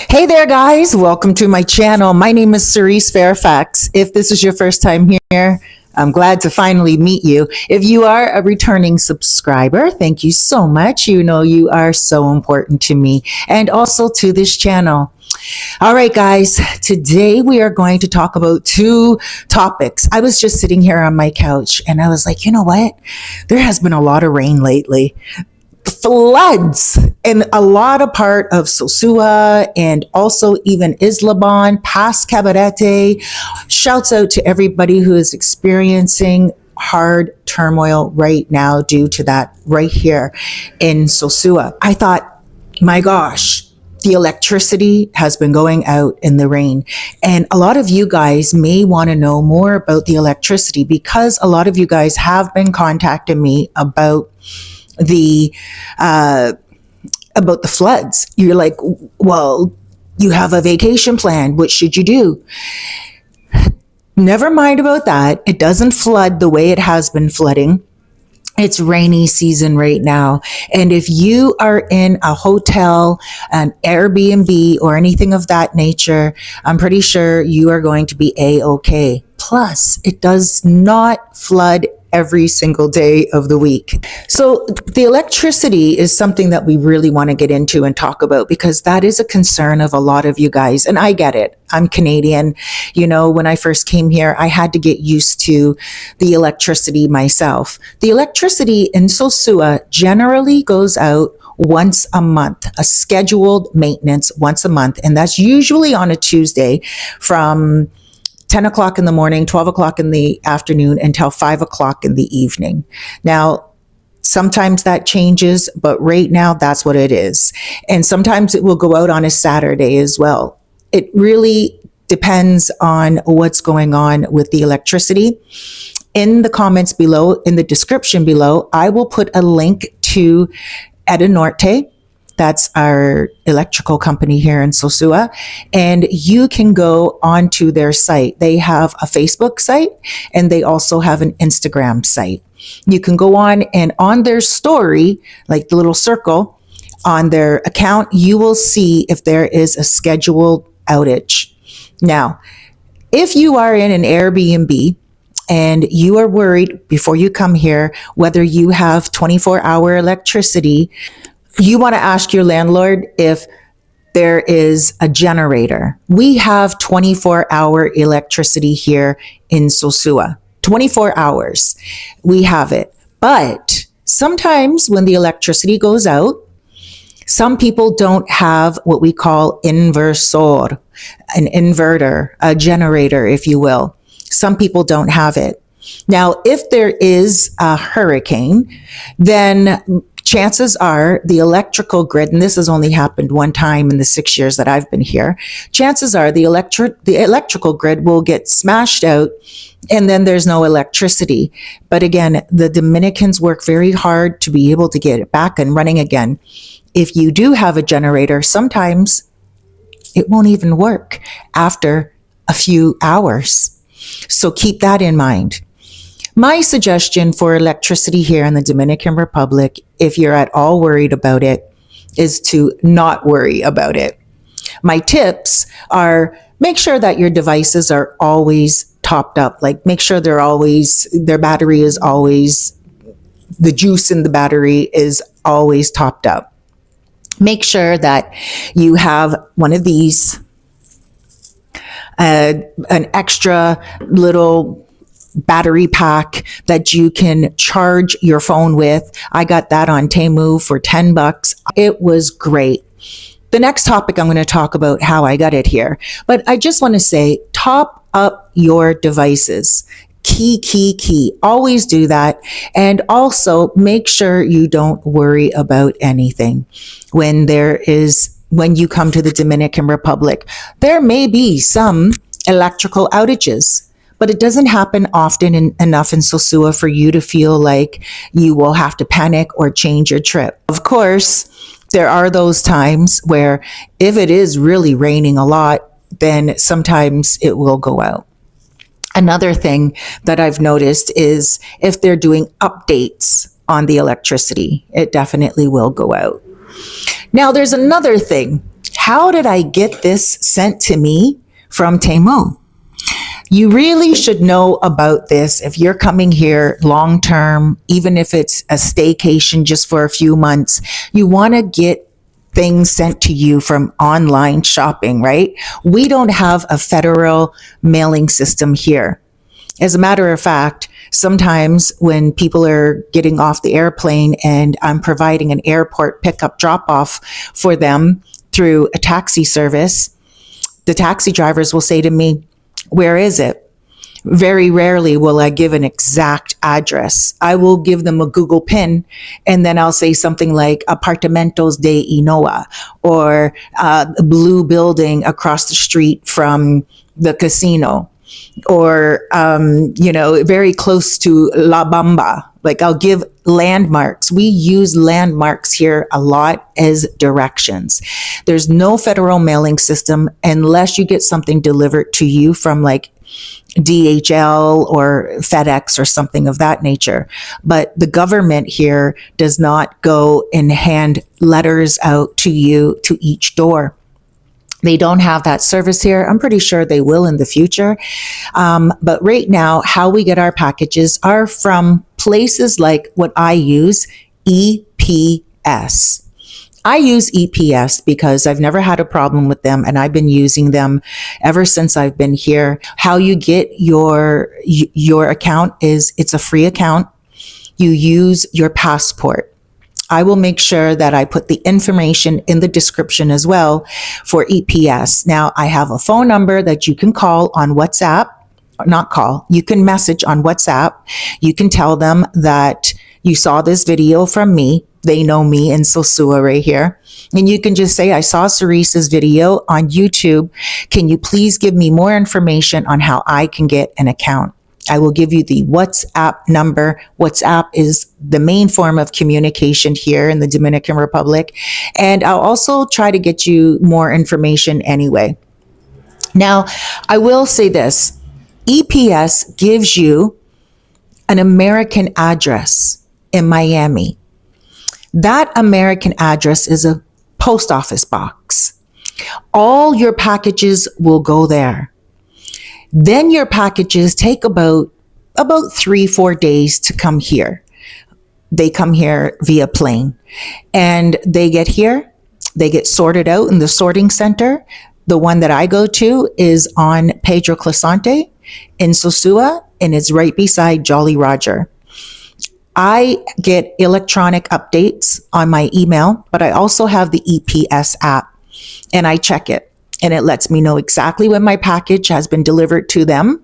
Hey there, guys. Welcome to my channel. My name is Fairfax. If this is your first time here, I'm glad to finally meet you. If you are a returning subscriber, thank you so much. You know you are so important to me and also to this channel. All right, guys, today we are going to talk about two topics. I was just sitting here on my couch and I was like, you know what? There has been a lot of rain lately. Floods in a lot of part of Sosúa and also even Islabon, past Cabarete. Shouts out to everybody who is experiencing hard turmoil right now due to that right here in Sosúa. I thought, my gosh, the electricity has been going out in the rain. And a lot of you guys may want to know more about the electricity because a lot of you guys have been contacting me about the floods. You're like, well, you have a vacation plan. What should you do? Never mind about that. It doesn't flood the way it has been flooding. It's rainy season right now. And if you are in a hotel, an Airbnb, or anything of that nature, I'm pretty sure you are going to be A-okay. Plus, it does not flood every single day of the week. So the electricity is something that we really want to get into and talk about because that is a concern of a lot of you guys. And I get it. I'm Canadian. You know, when I first came here, I had to get used to the electricity myself. The electricity in Sosúa generally goes out once a month, a scheduled maintenance once a month. And that's usually on a Tuesday from 10 o'clock in the morning, 12 o'clock in the afternoon until 5 o'clock in the evening. Now, sometimes that changes, but right now that's what it is. And sometimes it will go out on a Saturday as well. It really depends on what's going on with the electricity. In the comments below, in the description below, I will put a link to Edenorte. That's our electrical company here in Sosúa. And you can go onto their site. They have a Facebook site and they also have an Instagram site. You can go on and on their story, like the little circle on their account, you will see if there is a scheduled outage. Now, if you are in an Airbnb and you are worried before you come here whether you have 24-hour electricity, you want to ask your landlord if there is a generator. We have 24-hour electricity here in Sosúa. 24 hours. We have it. But sometimes when the electricity goes out, some people don't have what we call inversor, an inverter, a generator, if you will. Some people don't have it. Now, if there is a hurricane, then chances are the electrical grid, and this has only happened one time in the 6 years that I've been here, chances are the electrical grid will get smashed out and then there's no electricity. But again, the Dominicans work very hard to be able to get it back and running again. If you do have a generator, sometimes it won't even work after a few hours. So keep that in mind. My suggestion for electricity here in the Dominican Republic, if you're at all worried about it, is to not worry about it. My tips are make sure that your devices are always topped up. Like make sure their battery is always, the juice in the battery is always topped up. Make sure that you have one of these, an extra little battery pack that you can charge your phone with. I got that on Temu for $10. It was great. The next topic I'm going to talk about how I got it here, but I just want to say top up your devices. Key. Always do that. And also make sure you don't worry about anything. When you come to the Dominican Republic, there may be some electrical outages, but it doesn't happen often enough in Sosúa for you to feel like you will have to panic or change your trip. Of course, there are those times where if it is really raining a lot, then sometimes it will go out. Another thing that I've noticed is if they're doing updates on the electricity, it definitely will go out. Now, there's another thing. How did I get this sent to me from Temu? You really should know about this if you're coming here long term, even if it's a staycation just for a few months. You want to get things sent to you from online shopping, right? We don't have a federal mailing system here. As a matter of fact, sometimes when people are getting off the airplane and I'm providing an airport pickup drop off for them through a taxi service, the taxi drivers will say to me, "Where is it?" Very rarely will I give an exact address. I will give them a Google pin and then I'll say something like Apartamentos de Inoa or the blue building across the street from the casino or, very close to La Bamba. Like I'll give landmarks. We use landmarks here a lot as directions. There's no federal mailing system unless you get something delivered to you from like DHL or FedEx or something of that nature. But the government here does not go and hand letters out to you to each door. They don't have that service here. I'm pretty sure they will in the future. But right now, how we get our packages are from places like what I use, EPS. I use EPS because I've never had a problem with them and I've been using them ever since I've been here. How you get your account is it's a free account. You use your passport. I will make sure that I put the information in the description as well for EPS. Now, I have a phone number that you can call on WhatsApp, not call, you can message on WhatsApp. You can tell them that you saw this video from me. They know me in Sosua right here. And you can just say, I saw Cerise's video on YouTube. Can you please give me more information on how I can get an account? I will give you the WhatsApp number. WhatsApp is the main form of communication here in the Dominican Republic. And I'll also try to get you more information anyway. Now, I will say this. EPS gives you an American address in Miami. That American address is a post office box. All your packages will go there. Then your packages take about 3-4 days to come here. They come here via plane and they get here. They get sorted out in the sorting center. The one that I go to is on Pedro Clisante in Sosua and it's right beside Jolly Roger. I get electronic updates on my email, but I also have the EPS app and I check it. And it lets me know exactly when my package has been delivered to them.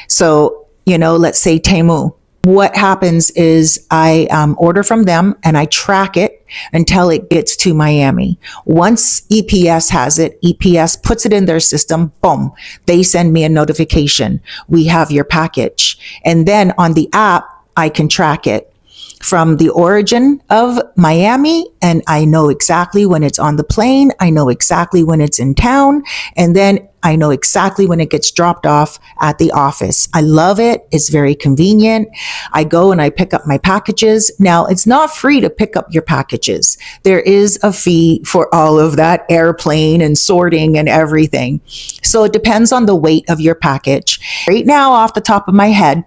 So, let's say Temu. What happens is I order from them and I track it until it gets to Miami. Once EPS has it, EPS puts it in their system, boom, they send me a notification. We have your package. And then on the app, I can track it from the origin of Miami, and I know exactly when it's on the plane. I know exactly when it's in town, and then I know exactly when it gets dropped off at the office. I love it. It's very convenient. I go and I pick up my packages. Now, it's not free to pick up your packages. There is a fee for all of that airplane and sorting and everything. So it depends on the weight of your package. Right now, off the top of my head,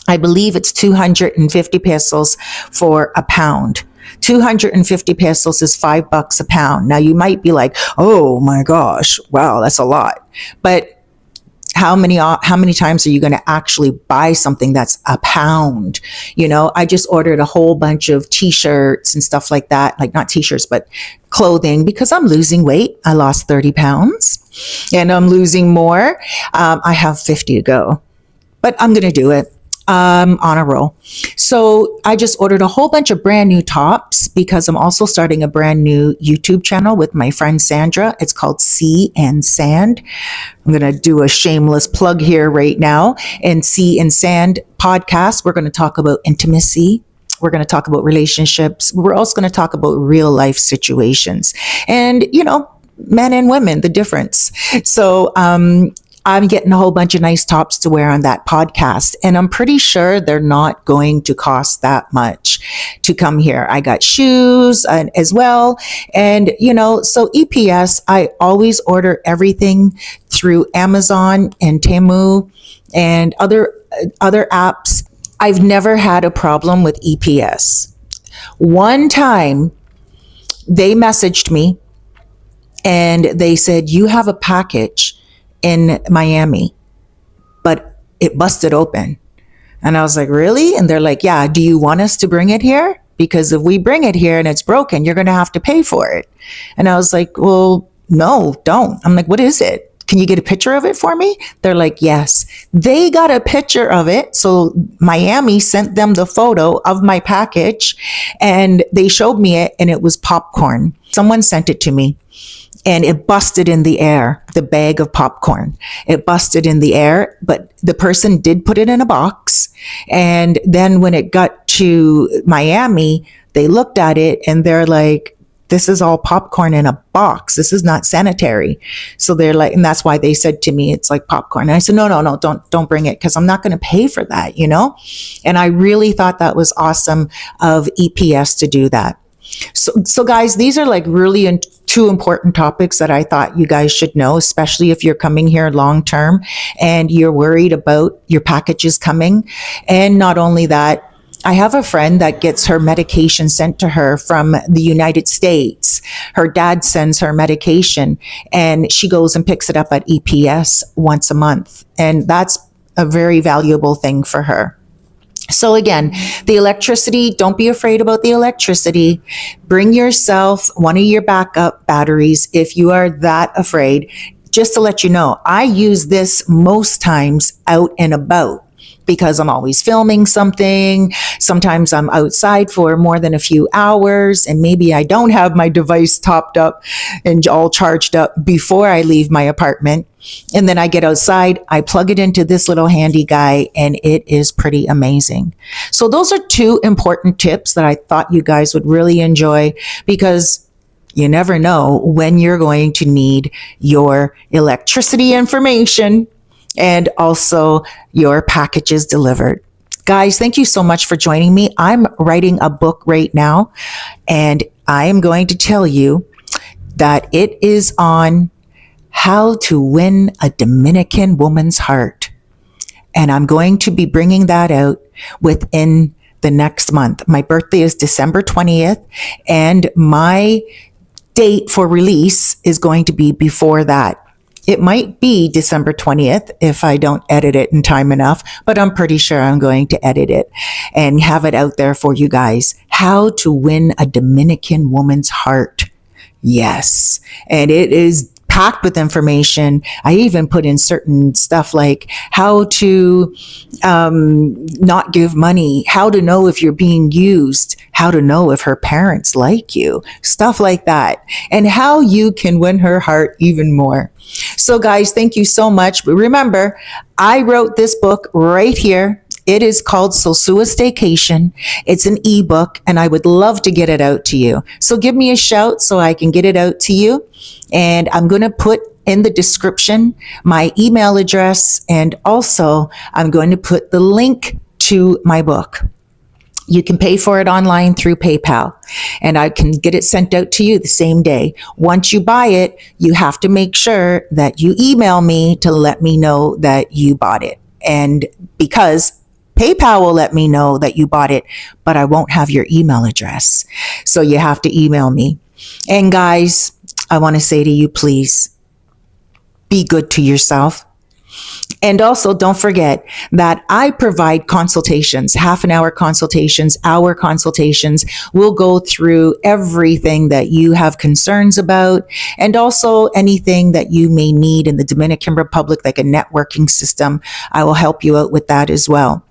I believe it's 250 pesos for a pound. 250 pesos is $5 a pound. Now you might be like, oh my gosh, wow, that's a lot. But how many times are you going to actually buy something that's a pound? I just ordered a whole bunch of t-shirts and stuff like that. Like not t-shirts, but clothing because I'm losing weight. I lost 30 pounds and I'm losing more. I have 50 to go, but I'm going to do it. On a roll. So I just ordered a whole bunch of brand new tops because I'm also starting a brand new YouTube channel with my friend Sandra. It's called Sea and Sand. I'm going to do a shameless plug here right now. And Sea and Sand podcast, we're going to talk about intimacy. We're going to talk about relationships. We're also going to talk about real life situations and, men and women, the difference. So, I'm getting a whole bunch of nice tops to wear on that podcast. And I'm pretty sure they're not going to cost that much to come here. I got shoes as well. And, so EPS, I always order everything through Amazon and Temu and other apps. I've never had a problem with EPS. One time they messaged me and they said, you have a package in Miami, but it busted open. And I was like, really? And they're like, yeah, do you want us to bring it here? Because if we bring it here and it's broken, you're going to have to pay for it. And I was like, well, no, don't. I'm like, what is it? Can you get a picture of it for me? They're like, yes. They got a picture of it. So Miami sent them the photo of my package and they showed me it, and it was popcorn. Someone sent it to me. And it busted in the air, the bag of popcorn. It busted in the air, but the person did put it in a box. And then when it got to Miami, they looked at it and they're like, this is all popcorn in a box. This is not sanitary. So they're like, and that's why they said to me, it's like popcorn. And I said, no, don't bring it, because I'm not going to pay for that, And I really thought that was awesome of EPS to do that. So guys, these are like really two important topics that I thought you guys should know, especially if you're coming here long term and you're worried about your packages coming. And not only that, I have a friend that gets her medication sent to her from the United States. Her dad sends her medication and she goes and picks it up at EPS once a month. And that's a very valuable thing for her. So again, the electricity, don't be afraid about the electricity. Bring yourself one of your backup batteries if you are that afraid. Just to let you know, I use this most times out and about, because I'm always filming something. Sometimes I'm outside for more than a few hours and maybe I don't have my device topped up and all charged up before I leave my apartment. And then I get outside, I plug it into this little handy guy, and it is pretty amazing. So those are two important tips that I thought you guys would really enjoy, because you never know when you're going to need your electricity information and also your packages delivered. Guys, thank you so much for joining me. I'm writing a book right now, and I am going to tell you that it is on how to win a Dominican woman's heart. And I'm going to be bringing that out within the next month. My birthday is December 20th, and my date for release is going to be before that. It might be December 20th if I don't edit it in time enough, but I'm pretty sure I'm going to edit it and have it out there for you guys. How to win a Dominican woman's heart. Yes. And it is packed with information. I even put in certain stuff like how to not give money, how to know if you're being used, how to know if her parents like you, stuff like that, and how you can win her heart even more. So guys, thank you so much. But remember, I wrote this book right here. It is called Sosua STAYCATION. It's an ebook, and I would love to get it out to you. So give me a shout so I can get it out to you. And I'm going to put in the description my email address, and also I'm going to put the link to my book. You can pay for it online through PayPal, and I can get it sent out to you the same day. Once you buy it, you have to make sure that you email me to let me know that you bought it. And because PayPal will let me know that you bought it, but I won't have your email address. So you have to email me. And guys, I want to say to you, please be good to yourself. And also don't forget that I provide consultations, half an hour consultations, hour consultations. We'll go through everything that you have concerns about, and also anything that you may need in the Dominican Republic, like a networking system. I will help you out with that as well.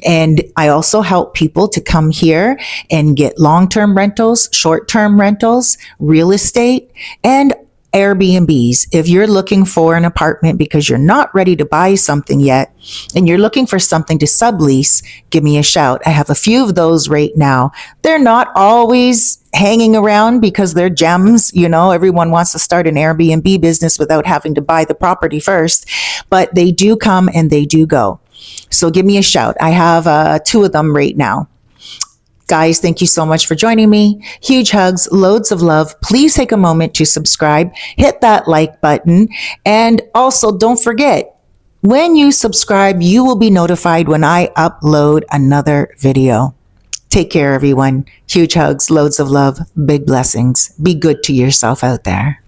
And I also help people to come here and get long-term rentals, short-term rentals, real estate, and Airbnbs. If you're looking for an apartment because you're not ready to buy something yet and you're looking for something to sublease, give me a shout. I have a few of those right now. They're not always hanging around because they're gems. You know, everyone wants to start an Airbnb business without having to buy the property first, but they do come and they do go. So give me a shout. I have 2 of them right now. Guys, thank you so much for joining me. Huge hugs, loads of love. Please take a moment to subscribe, hit that like button, and also don't forget, when you subscribe, you will be notified when I upload another video. Take care, everyone. Huge hugs, loads of love, big blessings. Be good to yourself out there.